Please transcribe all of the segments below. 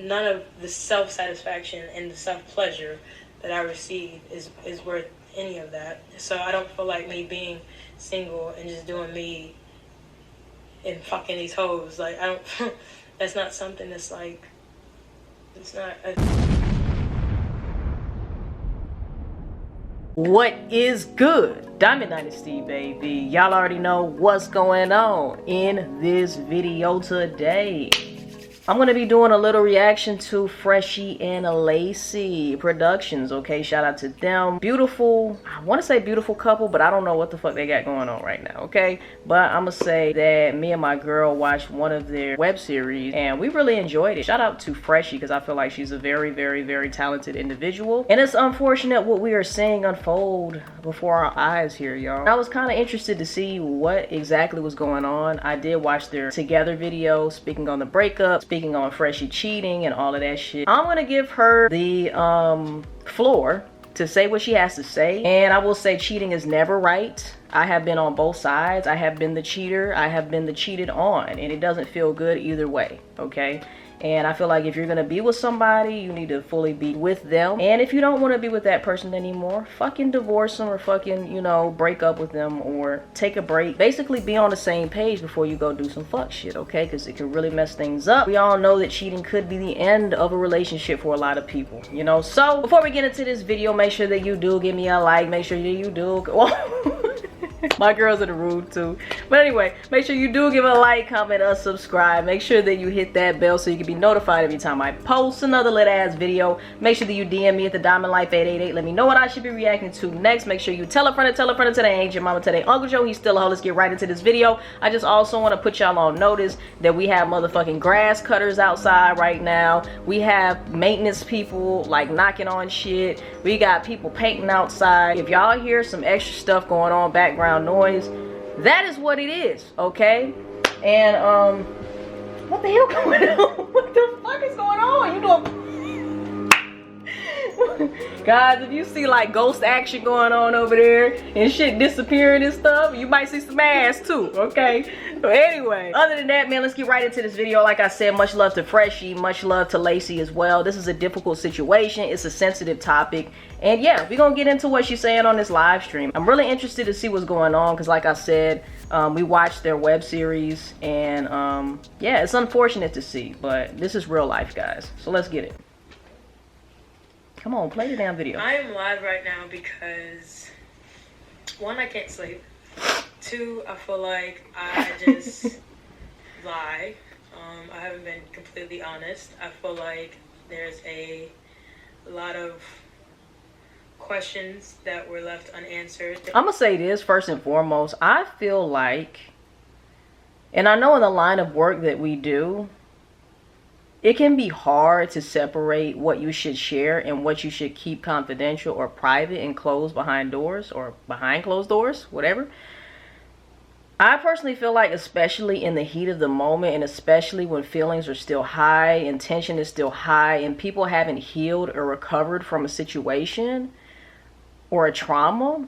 none of the self-satisfaction and the self-pleasure that I receive is worth any of that. So I don't feel like me being single and just doing me and fucking these hoes, like, I don't that's not something that's like, it's not What is good, Diamond Dynasty, baby? Y'all already know what's going on in this video today. I'm gonna be doing a little reaction to Freshie and Lacie Productions, okay? Shout out to them. Beautiful, I want to say beautiful couple, but I don't know what the fuck they got going on right now, okay? But I'm gonna say that me and my girl watched one of their web series and we really enjoyed it. Shout out to Freshie because I feel like she's a very, very, very talented individual. And it's unfortunate what we are seeing unfold before our eyes here, y'all. I was kind of interested to see what exactly was going on. I did watch their together video speaking on the breakup, speaking on Freshie cheating and all of that shit. I'm gonna give her the floor to say what she has to say, and I will say cheating is never right. I have been on both sides. I have been the cheater, I have been the cheated on, and it doesn't feel good either way, okay? And I feel like if you're gonna be with somebody, you need to fully be with them. And if you don't want to be with that person anymore, fucking divorce them or fucking, you know, break up with them or take a break. Basically be on the same page before you go do some fuck shit, okay? Because it can really mess things up. We all know that cheating could be the end of a relationship for a lot of people, you know? So before we get into this video, make sure that you do give me a like. Make sure that you do. My girls in the room too. But anyway, make sure you do give a like, comment, or subscribe. Make sure that you hit that bell so you can be notified every time I post another lit ass video. Make sure that you DM me at the DIAMONDLIFE 888. Let me know what I should be reacting to next. Make sure you tell a friend to their ain't your mama, to their Uncle Joe. He's still a hoe. Let's get right into this video. I just also want to put y'all on notice that we have motherfucking grass cutters outside right now. We have maintenance people like knocking on shit. We got people painting outside. If y'all hear some extra stuff going on, background noise, that is what it is, okay? And what the hell going on? What the fuck is going on? You know, guys, if you see like ghost action going on over there and shit disappearing and stuff, you might see some ass too, okay? So anyway, other than that, man, let's get right into this video. Like I said, much love to Freshie, much love to Lacie as well. This is a difficult situation. It's a sensitive topic. And yeah, we're gonna get into what she's saying on this live stream. I'm really interested to see what's going on because like I said, we watched their web series and yeah, it's unfortunate to see, but this is real life, guys. So let's get it. Come on, play the damn video. I am live right now because one, I can't sleep. Two, I feel like I just lie. I haven't been completely honest. I feel like there's a lot of questions that were left unanswered. I'm gonna say this first and foremost. I feel like, and I know in the line of work that we do, it can be hard to separate what you should share and what you should keep confidential or private and closed behind doors or behind closed doors, whatever. I personally feel like, especially in the heat of the moment and especially when feelings are still high and tension is still high and people haven't healed or recovered from a situation or a trauma,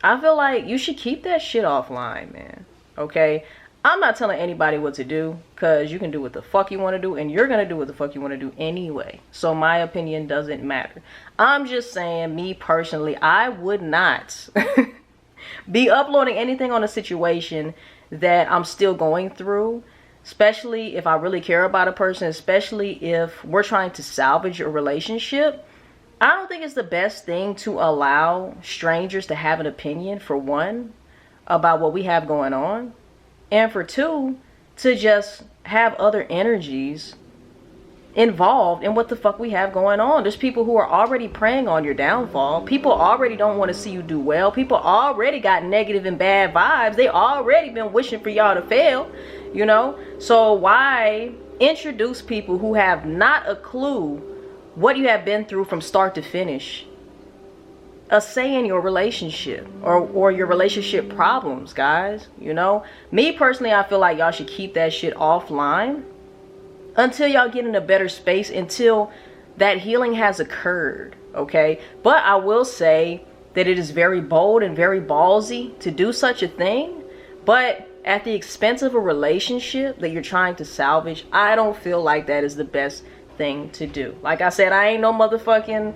I feel like you should keep that shit offline, man, okay? I'm not telling anybody what to do because you can do what the fuck you want to do and you're going to do what the fuck you want to do anyway. So my opinion doesn't matter. I'm just saying, me personally, I would not be uploading anything on a situation that I'm still going through, especially if I really care about a person, especially if we're trying to salvage a relationship. I don't think it's the best thing to allow strangers to have an opinion, for one, about what we have going on. And for two, to just have other energies involved in what the fuck we have going on. There's people who are already preying on your downfall. People already don't want to see you do well. People already got negative and bad vibes. They already been wishing for y'all to fail, you know? So why introduce people who have not a clue what you have been through from start to finish? A say in your relationship or your relationship problems, guys, you know? Me personally, I feel like y'all should keep that shit offline until y'all get in a better space, until that healing has occurred, okay? But I will say that it is very bold and very ballsy to do such a thing, but at the expense of a relationship that you're trying to salvage, I don't feel like that is the best thing to do. Like I said, I ain't no motherfucking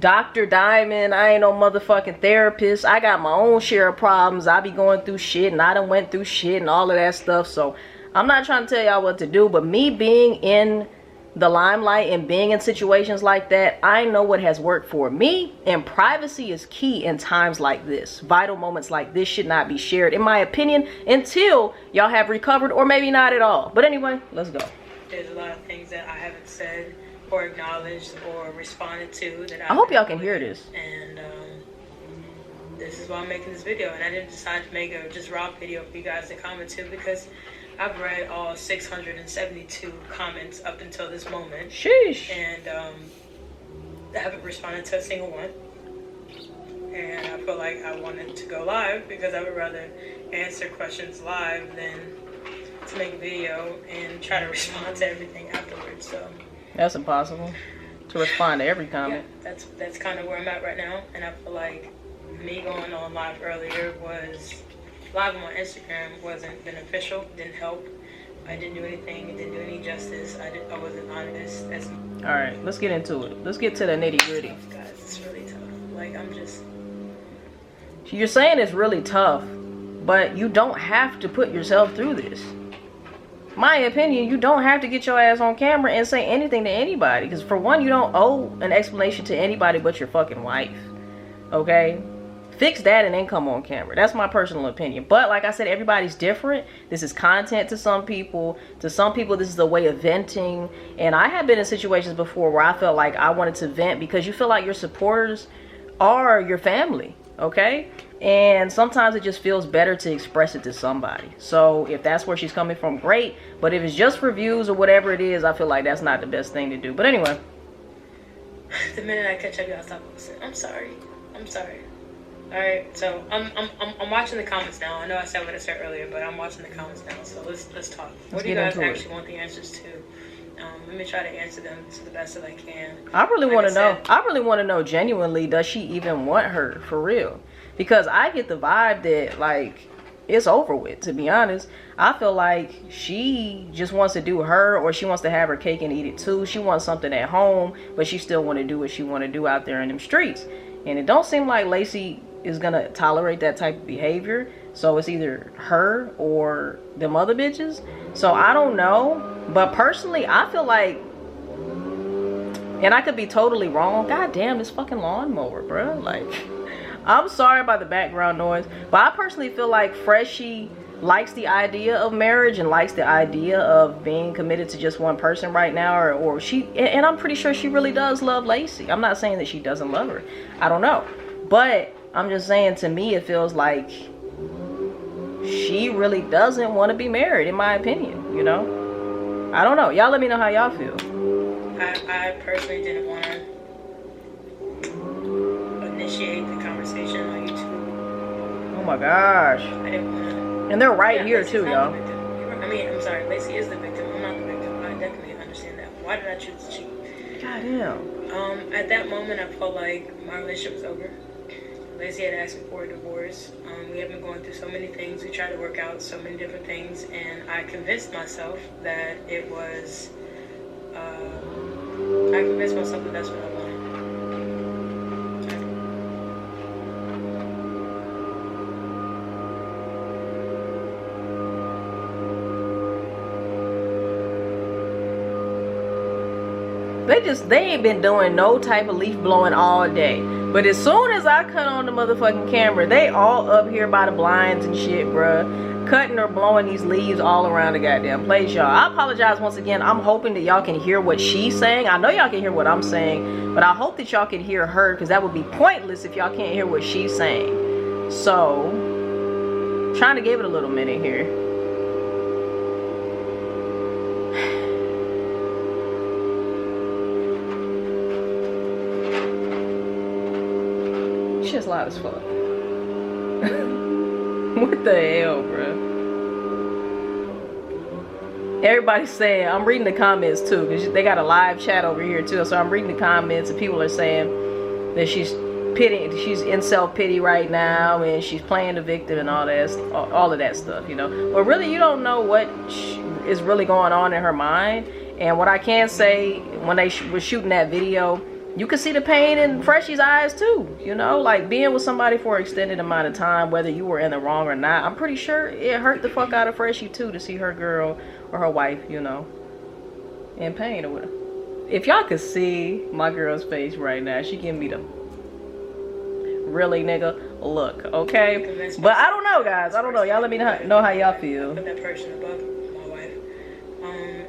Dr. Diamond. I ain't no motherfucking therapist. I got my own share of problems. I be going through shit, and I done went through shit and all of that stuff. So I'm not trying to tell y'all what to do, but me being in the limelight and being in situations like that, I know what has worked for me, and privacy is key in times like this. Vital moments like this should not be shared, in my opinion, until y'all have recovered, or maybe not at all. But anyway, let's go. There's a lot of things that I haven't said or acknowledged or responded to that I hope y'all can hear this. And this is why I'm making this video. And I didn't decide to make a just raw video for you guys to comment to, because I've read all 672 comments up until this moment. Sheesh. And I haven't responded to a single one. And I feel like I wanted to go live because I would rather answer questions live than to make a video and try to respond to everything afterwards. So that's impossible to respond to every comment. Yeah, that's kind of where I'm at right now. And I feel like me going on live earlier was live on my Instagram wasn't beneficial, didn't help. I didn't do anything, it didn't do any justice. I wasn't honest. All right, let's get into it. Let's get to the nitty gritty. Guys, it's really tough. Like, you're saying it's really tough, but you don't have to put yourself through this. My opinion, you don't have to get your ass on camera and say anything to anybody, because for one, you don't owe an explanation to anybody but your fucking wife. Okay? Fix that and then come on camera. That's my personal opinion. But like I said, everybody's different. This is content to some people. To some people, this is a way of venting. And I have been in situations before where I felt like I wanted to vent because you feel like your supporters are your family. Okay? And sometimes it just feels better to express it to somebody. So if that's where she's coming from, great. But if it's just for views or whatever it is, I feel like that's not the best thing to do. But anyway. The minute I catch up, y'all stop listening. I'm sorry. I'm sorry. Alright, so I'm watching the comments now. I know I said what I said earlier, but I'm watching the comments now. So let's talk. What do you guys actually want the answers to? Let me try to answer them to the best that I can. I really want to know. I really want to know genuinely, does she even want her for real? Because I get the vibe that like it's over with, to be honest. I feel like she just wants to do her, or she wants to have her cake and eat it too. She wants something at home, but she still want to do what she want to do out there in them streets. And it don't seem like Lacie is gonna tolerate that type of behavior. So it's either her or them other bitches. So I don't know. But personally, I feel like, and I could be totally wrong. God damn, this fucking lawnmower, bro. Like, I'm sorry about the background noise, but I personally feel like Freshie likes the idea of marriage and likes the idea of being committed to just one person right now, or she, and I'm pretty sure she really does love Lacie. I'm not saying that she doesn't love her. I don't know. But I'm just saying, to me, it feels like she really doesn't want to be married, in my opinion, you know? I don't know. Y'all let me know how y'all feel. I personally didn't want to initiate the conversation on YouTube. Oh my gosh. I didn't want to. And they're right here too, y'all. I mean, I'm sorry, Lacie is the victim. I'm not the victim. I definitely understand that. Why did I choose to cheat? Goddamn. At that moment, I felt like my relationship was over. Lacie had asked me for a divorce. We have been going through so many things. We tried to work out so many different things, and I convinced myself that it was. I convinced myself that that's what I wanted. They ain't been doing no type of leaf blowing all day. But as soon as I cut on the motherfucking camera, they all up here by the blinds and shit, bruh. Cutting or blowing these leaves all around the goddamn place, y'all. I apologize once again. I'm hoping that y'all can hear what she's saying. I know y'all can hear what I'm saying, but I hope that y'all can hear her, because that would be pointless if y'all can't hear what she's saying. So, trying to give it a little minute here. Shit's loud as fuck. What the hell, bro? Everybody's saying, I'm reading the comments too, because they got a live chat over here too. So I'm reading the comments, and people are saying that she's in self-pity right now, and she's playing the victim and all of that stuff, you know. But really, you don't know what is really going on in her mind. And what I can say, when they were shooting that video, you could see the pain in Freshie's eyes too. You know, like being with somebody for an extended amount of time, whether you were in the wrong or not, I'm pretty sure it hurt the fuck out of Freshie too to see her girl or her wife, you know, in pain or whatever. If y'all could see my girl's face right now, she giving me the really nigga look, okay? But I don't know, guys. I don't know. Y'all let me know how y'all feel. Put that person above my wife.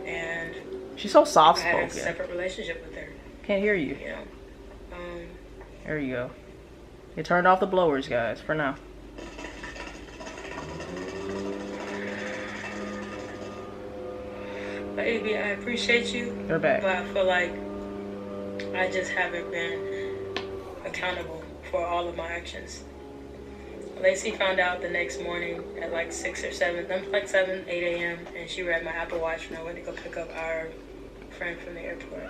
And she's so soft I had a spoken. separate relationship with her. Can't hear you. You know. There you go. You turned off the blowers, guys, for now. Baby, I appreciate you. They're back. But I feel like I just haven't been accountable for all of my actions. Lacie found out the next morning at like 6 or 7, like 7, 8 a.m. and she read my Apple Watch when I went to go pick up our friend from the airport.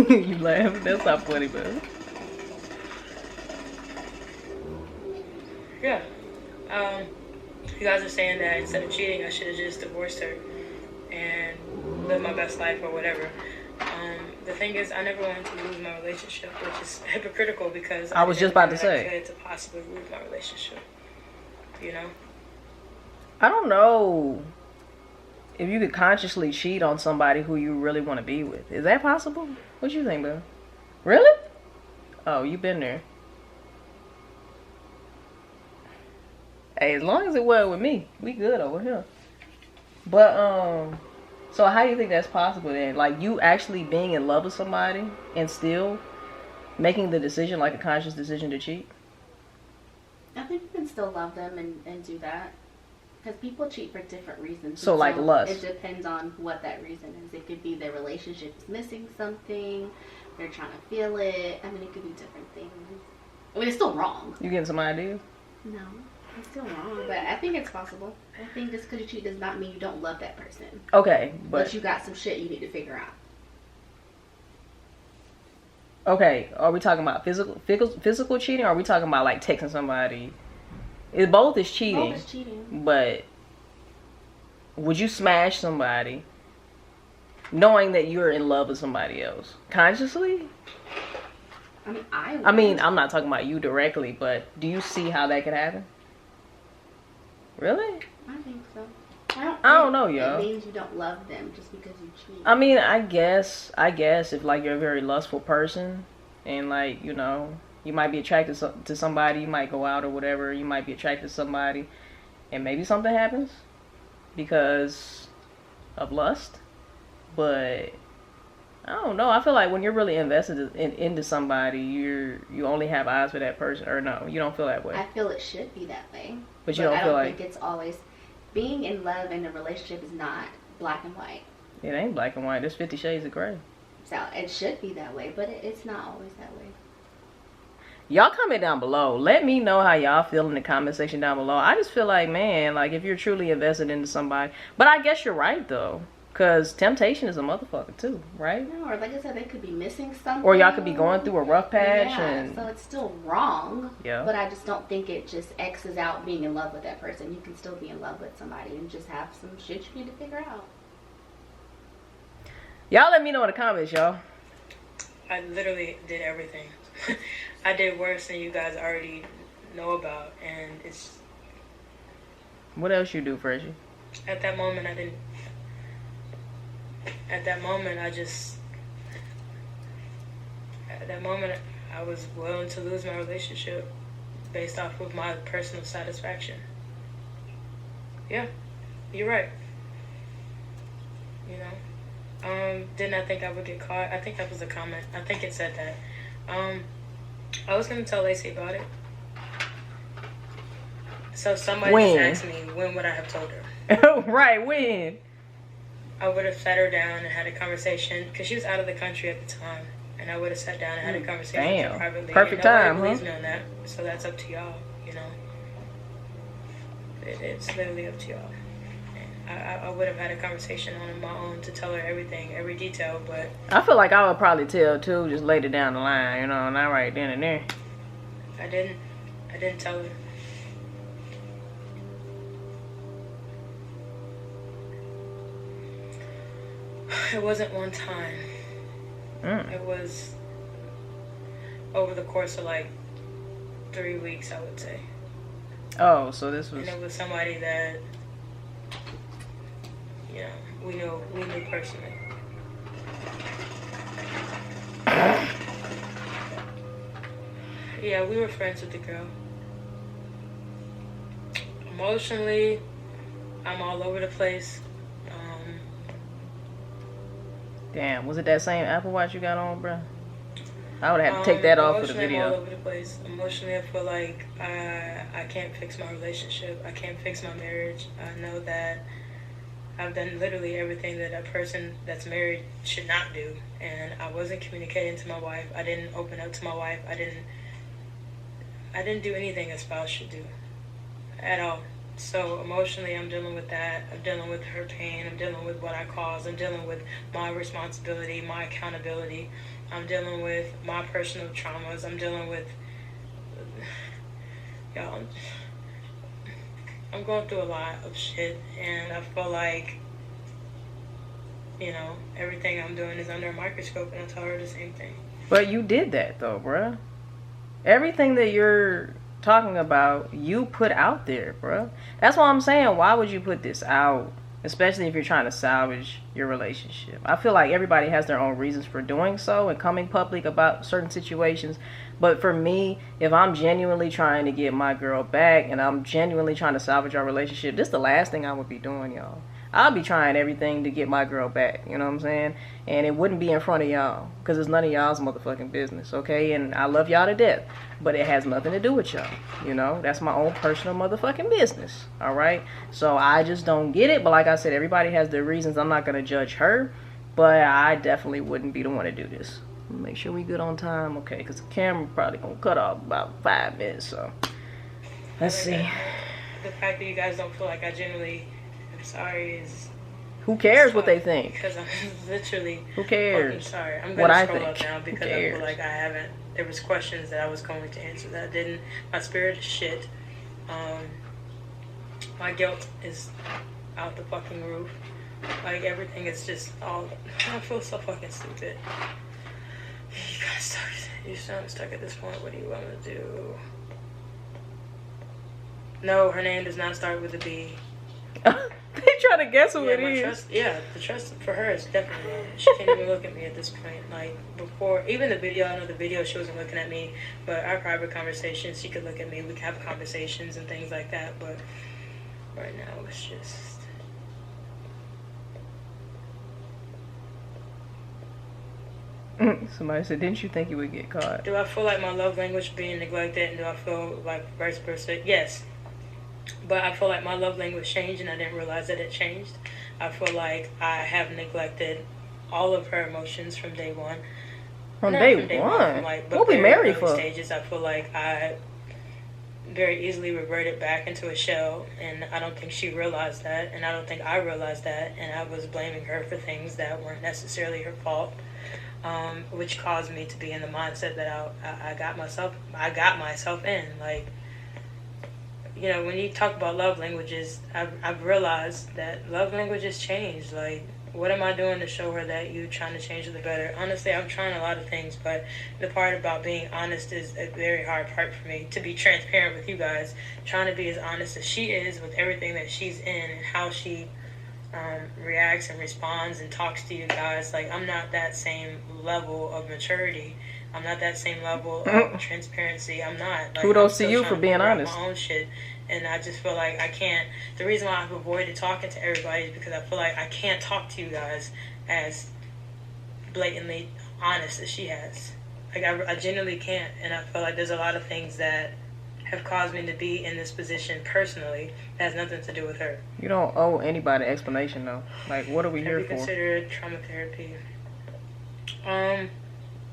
You laugh? That's not funny, man. Yeah. You guys are saying that instead of cheating, I should have just divorced her and lived my best life or whatever. The thing is, I never wanted to lose my relationship, which is hypocritical because I was just about to say. I could to possibly lose my relationship. You know? I don't know if you could consciously cheat on somebody who you really want to be with. Is that possible? What you think, bro? Really? Oh, you been there. Hey, as long as it wasn't with me, we good over here. But, so how do you think that's possible then? Like, you actually being in love with somebody and still making the decision, like a conscious decision to cheat? I think you can still love them and do that. Because people cheat for different reasons. So, like lust. It depends on what that reason is. It could be their relationship is missing something. They're trying to feel it. I mean, it could be different things. I mean, it's still wrong. You getting some ideas? No, it's still wrong. But I think it's possible. I think just because you cheat does not mean you don't love that person. Okay, But you got some shit you need to figure out. Okay, are we talking about physical cheating, or are we talking about like texting somebody? Both is cheating. Both is cheating. But would you smash somebody knowing that you're in love with somebody else consciously? I mean, I'm not talking about you directly, but do you see how that could happen? Really? I think so. I don't know, yo. It means you don't love them just because you cheat. I mean, I guess if like you're a very lustful person and like, you know, you might be attracted to somebody, you might go out or whatever, you might be attracted to somebody and maybe something happens because of lust. But I don't know. I feel like when you're really invested into somebody, you only have eyes for that person. Or no, you don't feel that way. I feel it should be that way. But you don't feel like... I don't think it's always... Being in love in a relationship is not black and white. It ain't black and white. There's 50 shades of gray. So it should be that way, but it's not always that way. Y'all comment down below. Let me know how y'all feel in the comment section down below. I just feel like, man, like if you're truly invested into somebody... But I guess you're right, though. Because temptation is a motherfucker, too, right? No, or like I said, they could be missing something. Or y'all could be going through a rough patch. Yeah, and so it's still wrong. Yeah. But I just don't think it just X's out being in love with that person. You can still be in love with somebody and just have some shit you need to figure out. Y'all let me know in the comments, y'all. I literally did everything. I did worse than you guys already know about. And it's... What else you do, Freshie? At that moment, I didn't... At that moment, I was willing to lose my relationship based off of my personal satisfaction. Yeah, you're right. You know, didn't I think I would get caught? I think that was a comment. I think it said that. I was gonna tell Lacie about it. So somebody just asked me, when would I have told her? Right, when? I would have sat her down and had a conversation because she was out of the country at the time, and I would have sat down and had a conversation with her privately. Perfect time, huh? Believes me on that, so that's up to y'all. You know, it's literally up to y'all. I would have had a conversation on my own to tell her everything, every detail, but I feel like I would probably tell too, just later down the line, you know, not right then and there. I didn't tell her. It wasn't one time. It was over the course of like 3 weeks, I would say. Oh, so this was... And it was somebody that, you know, we knew personally. Yeah, we were friends with the girl. Emotionally, I'm all over the place. Damn, was it that same Apple Watch you got on, bro? I would have to take that off for the video. I'm all over the place. Emotionally, I feel like I can't fix my relationship. I can't fix my marriage. I know that I've done literally everything that a person that's married should not do. And I wasn't communicating to my wife. I didn't open up to my wife. I didn't do anything a spouse should do at all. So emotionally, I'm dealing with that. I'm dealing with her pain. I'm dealing with what I caused. I'm dealing with my responsibility, my accountability. I'm dealing with my personal traumas. I'm dealing with, y'all, I'm going through a lot of shit. And I feel like, you know, everything I'm doing is under a microscope. And I tell her the same thing. But you did that, though, bruh. Everything that you're talking about, you put out there, bruh. That's why I'm saying, why would you put this out? Especially if you're trying to salvage your relationship. I feel like everybody has their own reasons for doing so and coming public about certain situations. But for me, if I'm genuinely trying to get my girl back and I'm genuinely trying to salvage our relationship, this is the last thing I would be doing, y'all. I'll be trying everything to get my girl back, you know what I'm saying? And it wouldn't be in front of y'all, because it's none of y'all's motherfucking business, okay? And I love y'all to death, but it has nothing to do with y'all, you know? That's my own personal motherfucking business, all right? So I just don't get it, but like I said, everybody has their reasons. I'm not going to judge her, but I definitely wouldn't be the one to do this. Make sure we good on time, okay? Because the camera probably going to cut off about 5 minutes, so let's see. The fact that you guys don't feel like I genuinely... sorry is... Who cares what they think? Because I'm literally... Who cares? I'm sorry. I'm going to scroll up now because I feel like I haven't... There was questions that I was going to answer that I didn't. My spirit is shit. My guilt is out the fucking roof. Like, everything is just all... I feel so fucking stupid. You got stuck. You're stuck at this point. What do you want to do? No, her name does not start with a B. They try to guess who it is. The trust for her is definitely low. She can't even look at me at this point. Like, before, even the video, I know the video, she wasn't looking at me, but our private conversations, she could look at me. We could have conversations and things like that, but right now, it's just... Somebody said, didn't you think you would get caught? Do I feel like my love language being neglected, and do I feel like vice versa? Yes. But I feel like my love language changed and I didn't realize that it changed. I feel like I have neglected all of her emotions from day one. From day one? What we married for? Stages, I feel like I very easily reverted back into a shell, and I don't think she realized that, and I don't think I realized that, and I was blaming her for things that weren't necessarily her fault, which caused me to be in the mindset that I got myself in. Like, you know, when you talk about love languages, I've realized that love languages change. Like, what am I doing to show her that you're trying to change for the better? Honestly, I'm trying a lot of things, but the part about being honest is a very hard part for me. To be transparent with you guys, trying to be as honest as she is with everything that she's in and how she reacts and responds and talks to you guys. Like, I'm not that same level of maturity. I'm not that same level of transparency. I'm not. Like, kudos to you for being honest. My own shit, and I just feel like I can't. The reason why I've avoided talking to everybody is because I feel like I can't talk to you guys as blatantly honest as she has. Like, I genuinely can't, and I feel like there's a lot of things that have caused me to be in this position personally that has nothing to do with her. You don't owe anybody an explanation, though. Like, what are we here for? Have you considered trauma therapy? I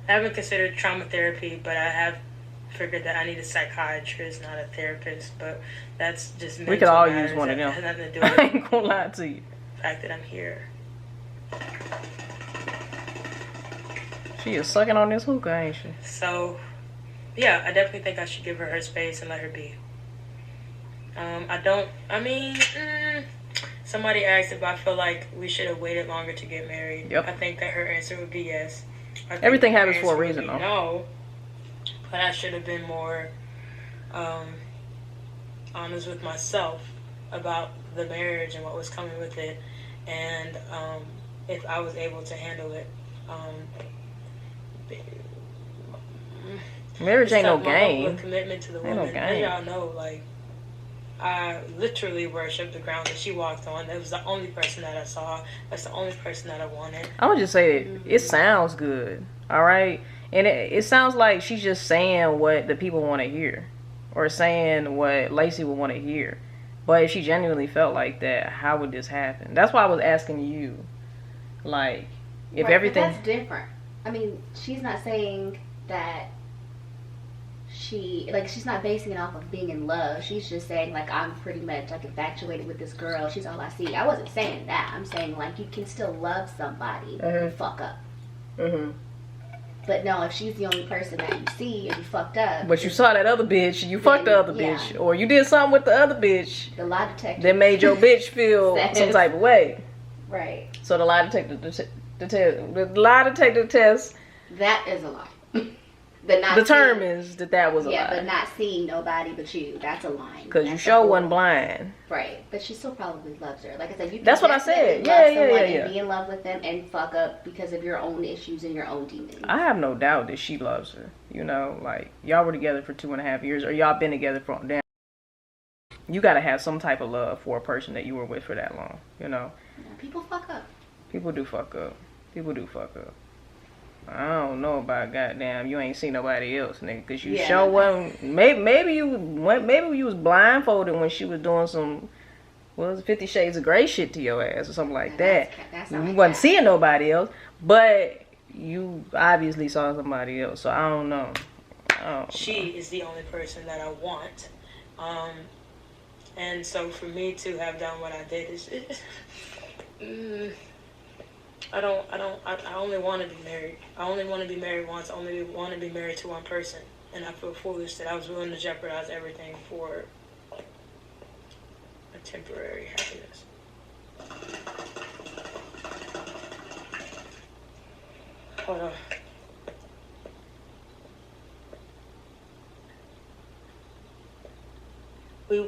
haven't considered trauma therapy, but I have figured that I need a psychiatrist, not a therapist. But that's just mental. We could all use one of them. Has nothing to do with I ain't gonna lie to you. The fact that I'm here. She is sucking on this hookah, ain't she? So, yeah, I definitely think I should give her somebody asked if I feel like we should have waited longer to get married. Yep. I think that her answer would be yes. Everything happens for a reason, though. No, but I should have been more honest with myself about the marriage and what was coming with it, and if I was able to handle it. Marriage ain't no My game. commitment to the woman. Ain't no As game. y'all know, like, I literally worshiped the ground that she walked on. That was the only person that I saw. That's the only person that I wanted. I would just say that it sounds good, all right? And it sounds like she's just saying what the people want to hear, or saying what Lacie would want to hear. But if she genuinely felt like that, how would this happen? That's why I was asking you, like, if everything... But that's different. I mean, she's not saying that she's not basing it off of being in love. She's just saying, like, I'm pretty much, like, infatuated with this girl. She's all I see. I wasn't saying that. I'm saying, like, you can still love somebody and fuck up. Mm-hmm. But no, if she's the only person that you see and you fucked up. But you saw that other bitch, you fucked the other bitch. Or you did something with the other bitch. The lie detector. That made your bitch feel some type of way. Right. So the lie detector, the lie detector test. That is a lie. Determines that was a lie. Yeah, but not seeing nobody but you. That's a lie. Because you sure wasn't blind. Right. But she still probably loves her. Like I said, you can that's what I said. Yeah. And be in love with them and fuck up because of your own issues and your own demons. I have no doubt that she loves her. You know, like, y'all were together for 2.5 years, or y'all been together for damn. You gotta have some type of love for a person that you were with for that long. You know. Yeah, people fuck up. People do fuck up. People do fuck up. I don't know about goddamn. You ain't seen nobody else, nigga. Cause you sure wasn't. Maybe you was blindfolded when she was doing some, what was it, 50 Shades of Grey shit to your ass or something like that. You wasn't seeing nobody else, but you obviously saw somebody else. So I don't know. She is the only person that I want, and so for me to have done what I did is. I only want to be married. I only want to be married once. I only want to be married to one person. And I feel foolish that I was willing to jeopardize everything for a temporary happiness. Hold on.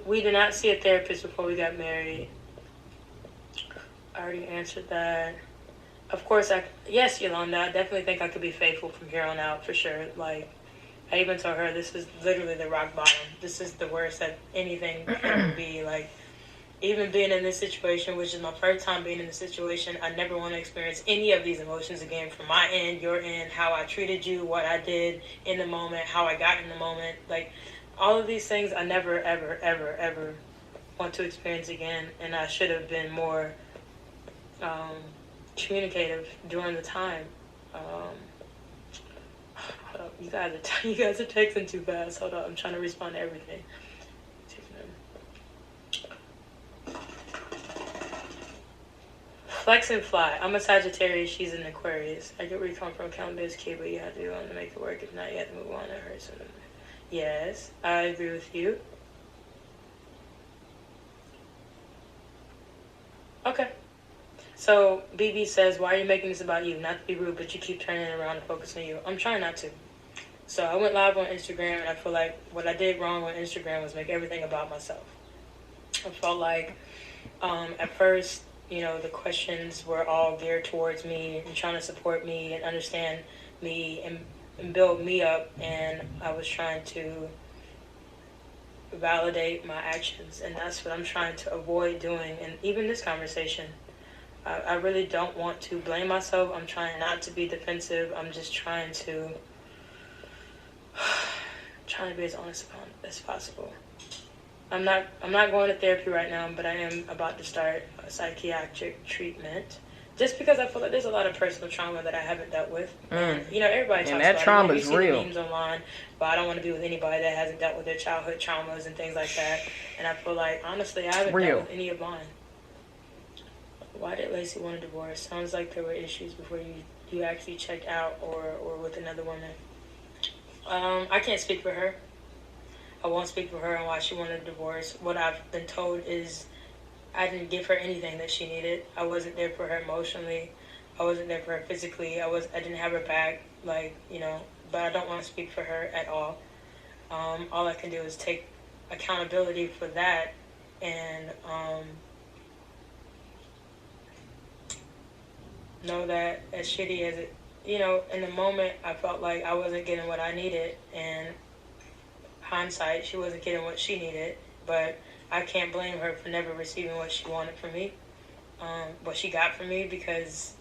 We did not see a therapist before we got married. I already answered that. Of course, yes, Yolanda, I definitely think I could be faithful from here on out, for sure. Like, I even told her this is literally the rock bottom. This is the worst that anything can be. Like, even being in this situation, which is my first time being in this situation, I never want to experience any of these emotions again from my end, your end, how I treated you, what I did in the moment, how I got in the moment. Like, all of these things I never, ever, ever, ever want to experience again. And I should have been more communicative during the time. Hold up, you guys are texting too fast. Hold up, I'm trying to respond to everything. Flex and fly. I'm a Sagittarius. She's an Aquarius. I get where you come from. Count this kid, but you have to do it to make it work. If not, you have to move on. It hurts. Yes, I agree with you. Okay. So, BB says, why are you making this about you? Not to be rude, but you keep turning it around and focus on you. I'm trying not to. So, I went live on Instagram, and I feel like what I did wrong on Instagram was make everything about myself. I felt like, at first, you know, the questions were all geared towards me and trying to support me and understand me and build me up. And I was trying to validate my actions. And that's what I'm trying to avoid doing. And even this conversation, I really don't want to blame myself. I'm trying not to be defensive. I'm just trying to be as honest as possible. I'm not going to therapy right now, but I am about to start a psychiatric treatment. Just because I feel like there's a lot of personal trauma that I haven't dealt with. And, you know, everybody talks about it. And that trauma is real. You see the memes online, but I don't want to be with anybody that hasn't dealt with their childhood traumas and things like that. And I feel like, honestly, I haven't dealt with any of mine. Why did Lacie want a divorce? Sounds like there were issues before you actually checked out or with another woman. I can't speak for her. I won't speak for her on why she wanted a divorce. What I've been told is I didn't give her anything that she needed. I wasn't there for her emotionally. I wasn't there for her physically. I didn't have her back, like, you know, but I don't want to speak for her at all. All I can do is take accountability for that, and know that as shitty as it, you know, in the moment I felt like I wasn't getting what I needed, and hindsight, she wasn't getting what she needed, but I can't blame her for never receiving what she wanted from me, what she got from me, because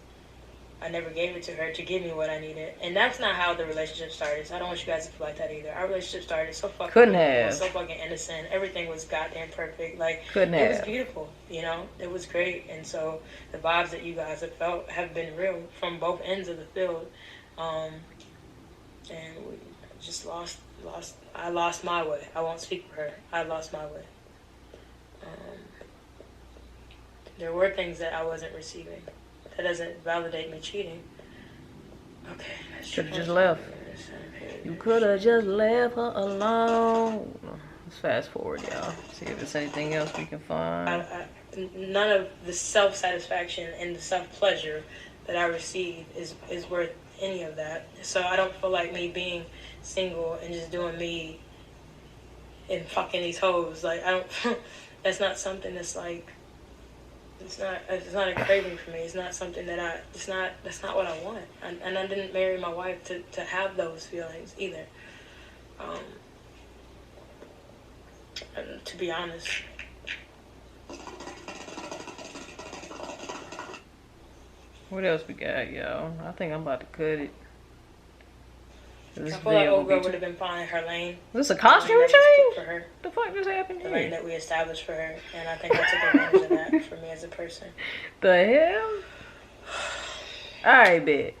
I never gave it to her to give me what I needed. And that's not how the relationship started. So I don't want you guys to feel like that either. Our relationship started so fucking beautiful, so fucking innocent. Everything was goddamn perfect. Like, it was beautiful, you know? It was great. And so the vibes that you guys have felt have been real from both ends of the field. And we just I lost my way. I won't speak for her. I lost my way. There were things that I wasn't receiving. That doesn't validate me cheating. Okay. Should have just left. You could have just left her alone. Let's fast forward, y'all. See if there's anything else we can find. None of the self-satisfaction and the self-pleasure that I receive is worth any of that. So I don't feel like me being single and just doing me and fucking these hoes. Like, I don't. That's not something that's like. It's not a craving for me. It's not something that that's not what I want. And I didn't marry my wife to have those feelings either. And to be honest. What else we got, y'all? I think I'm about to cut it. I feel like old girl would have been fine in her lane. Is this a costume change? For her. The fuck just happened here? The lane that we established for her, and I think I took advantage of that for me as a person. The hell? Alright, bet.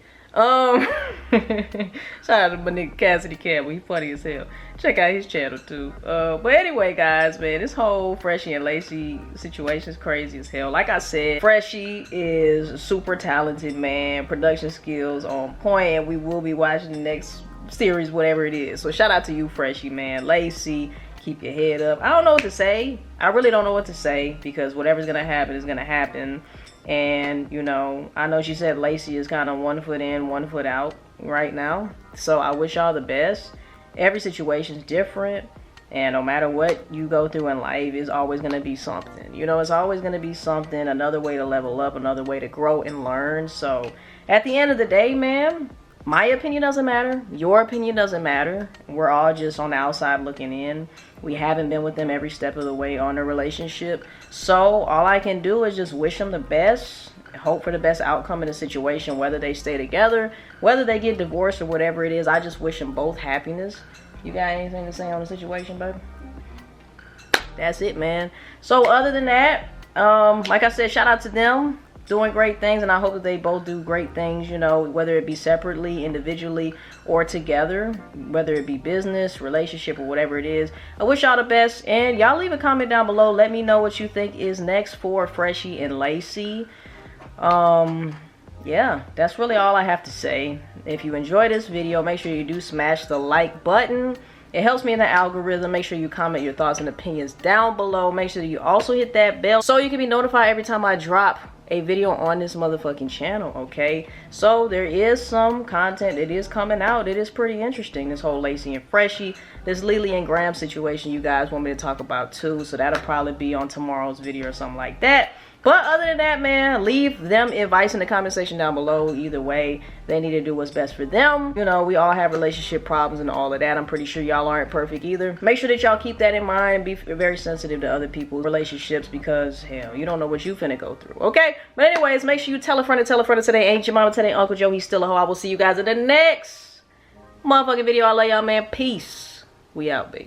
Shout out to my nigga Cassidy Campbell. He funny as hell. Check out his channel too. But anyway, guys, man, this whole Freshie and Lacie situation is crazy as hell. Like I said, Freshie is super talented, man. Production skills on point, and we will be watching the next series, whatever it is. So shout out to you, Freshie, man. Lacie, keep your head up. I don't know what to say. I really don't know what to say, because whatever's gonna happen is gonna happen. And you know, I know she said Lacie is kind of 1 foot in, 1 foot out right now. So I wish y'all the best. Every situation's different, and no matter what you go through in life, it's always gonna be something. You know, it's always gonna be something, another way to level up, another way to grow and learn. So at the end of the day, man, my opinion doesn't matter. Your opinion doesn't matter. We're all just on the outside looking in. We haven't been with them every step of the way on the relationship. So all I can do is just wish them the best. Hope for the best outcome in the situation, whether they stay together, whether they get divorced or whatever it is. I just wish them both happiness. You got anything to say on the situation, baby? That's it, man. So other than that, like I said, shout out to them. Doing great things, and I hope that they both do great things, you know, whether it be separately, individually, or together, whether it be business, relationship, or whatever it is. I wish y'all the best, and y'all leave a comment down below. Let me know what you think is next for Freshie and Lacie. Yeah, that's really all I have to say. If you enjoyed this video, make sure you do smash the like button. It helps me in the algorithm. Make sure you comment your thoughts and opinions down below. Make sure you also hit that bell so you can be notified every time I drop a video on this motherfucking channel, okay? So there is some content that is coming out. It is pretty interesting, this whole Lacie and Freshie, this Lily and Graham situation you guys want me to talk about too. So that'll probably be on tomorrow's video or something like that. But other than that, man, leave them advice in the comment section down below. Either way, they need to do what's best for them. You know, we all have relationship problems and all of that. I'm pretty sure y'all aren't perfect either. Make sure that y'all keep that in mind and be very sensitive to other people's relationships, because, hell, you don't know what you finna go through, okay? But anyways, make sure you tell a friend today. Ain't your mama, today Uncle Joe, he's still a hoe. I will see you guys in the next motherfucking video. I love y'all, man. Peace. We out, baby.